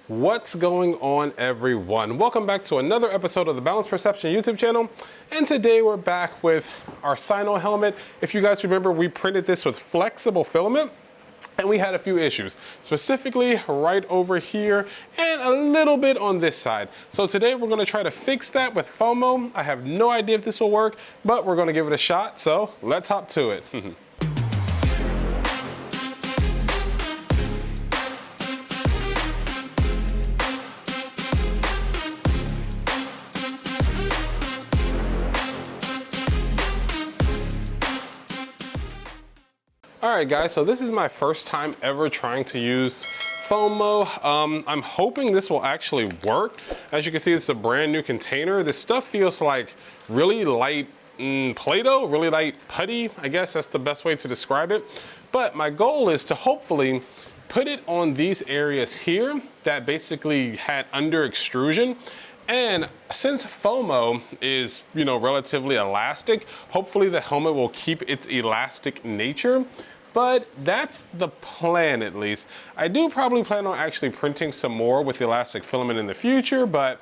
What's going on, everyone? Welcome back to another episode of the Boundless Perception YouTube channel. And today we're back with our Cyno helmet. If you guys remember, we printed this with flexible filament and we had a few issues, specifically right over here and a little bit on this side. So today we're gonna try to fix that with FOMO. I have no idea if this will work, but we're gonna give it a shot. So let's hop to it. All right, guys, so this is my first time ever trying to use FOMO. I'm hoping this will actually work. As you can see, it's a brand new container. This stuff feels like really light Play-Doh, really light putty. I guess that's the best way to describe it. But my goal is to hopefully put it on these areas here that basically had under extrusion. And since FOMO is, relatively elastic, hopefully the helmet will keep its elastic nature. But that's the plan, at least. I do probably plan on actually printing some more with elastic filament in the future, but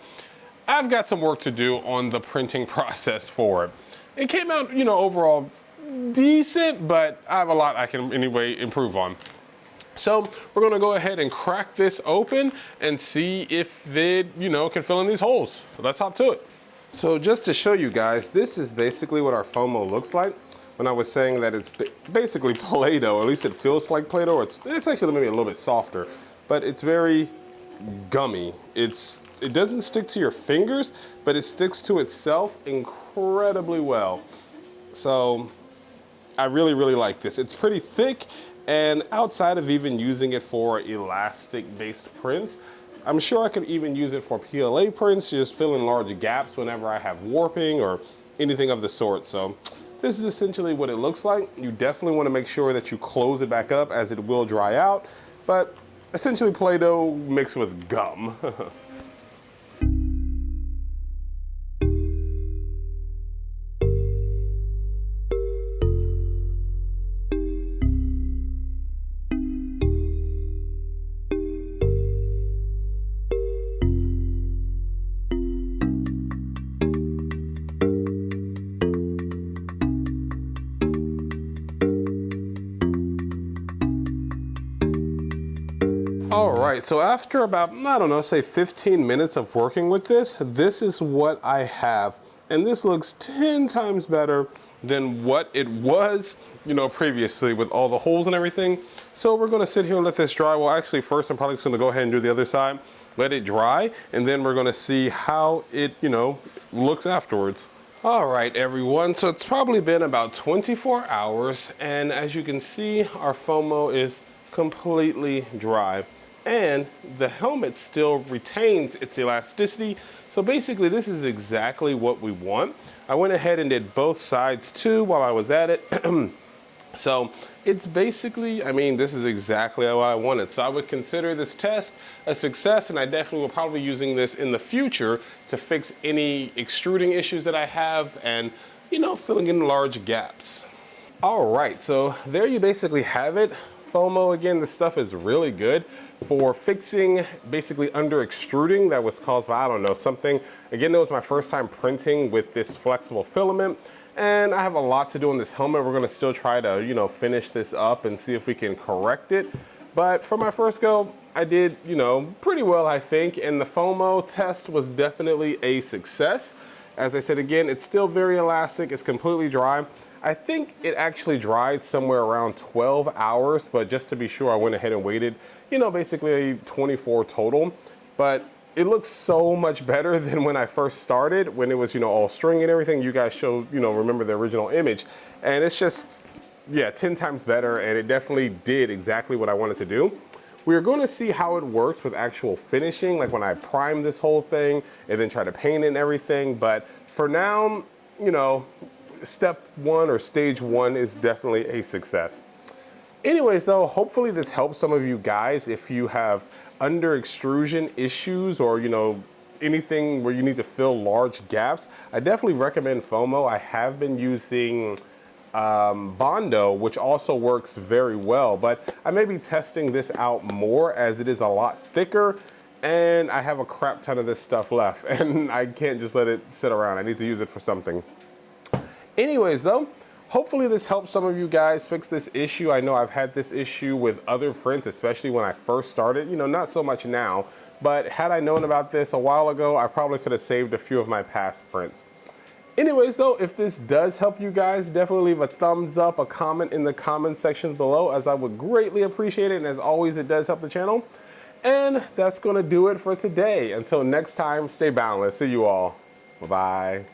I've got some work to do on the printing process for it. It came out, overall decent, but I have a lot I can anyway improve on. So we're gonna go ahead and crack this open and see if it, can fill in these holes. So let's hop to it. So just to show you guys, this is basically what our FOMO looks like. When I was saying that it's basically Play-Doh, at least it feels like Play-Doh. It's actually maybe a little bit softer, but it's very gummy. It doesn't stick to your fingers, but it sticks to itself incredibly well. So I really, really like this. It's pretty thick, and outside of even using it for elastic-based prints, I'm sure I could even use it for PLA prints, just fill in large gaps whenever I have warping or anything of the sort. So this is essentially what it looks like. You definitely want to make sure that you close it back up as it will dry out, but essentially Play-Doh mixed with gum. All right, so after about, I don't know, say 15 minutes of working with this, this is what I have. And this looks 10 times better than what it was, previously with all the holes and everything. So we're gonna sit here and let this dry. Well, actually first I'm probably just gonna go ahead and do the other side, let it dry, and then we're gonna see how it, looks afterwards. All right, everyone, so it's probably been about 24 hours, and as you can see, our FOMO is completely dry. And the helmet still retains its elasticity. So basically this is exactly what we want. I went ahead and did both sides too while I was at it. So it's basically, this is exactly how I wanted. So I would consider this test a success, and I definitely will probably be using this in the future to fix any extruding issues that I have and, filling in large gaps. All right, so there you basically have it. FOMO, again, this stuff is really good for fixing basically under extruding that was caused by, I don't know, something. Again, that was my first time printing with this flexible filament, and I have a lot to do on this helmet. We're gonna still try to, finish this up and see if we can correct it. But for my first go, I did, pretty well, I think, and the FOMO test was definitely a success. As I said, again, it's still very elastic, it's completely dry. I think it actually dried somewhere around 12 hours, but just to be sure, I went ahead and waited, basically 24 total. But it looks so much better than when I first started, when it was, all string and everything. You guys showed, remember the original image. And it's just, 10 times better, and it definitely did exactly what I wanted to do. We're going to see how it works with actual finishing, like when I prime this whole thing and then try to paint it and everything. But for now, step one or stage one is definitely a success. Anyways though, hopefully this helps some of you guys if you have under extrusion issues or anything where you need to fill large gaps. I definitely recommend FOMO. I have been using Bondo, which also works very well, but I may be testing this out more as it is a lot thicker and I have a crap ton of this stuff left, and I can't just let it sit around. I need to use it for something. Anyways though, hopefully this helps some of you guys fix this issue. I know I've had this issue with other prints, especially when I first started, you know, not so much now, but had I known about this a while ago, I probably could have saved a few of my past prints. Anyways though, if this does help you guys, definitely leave a thumbs up, a comment in the comment section below, as I would greatly appreciate it, and as always, it does help the channel. And that's gonna do it for today. Until next time, stay boundless. See you all. Bye-bye.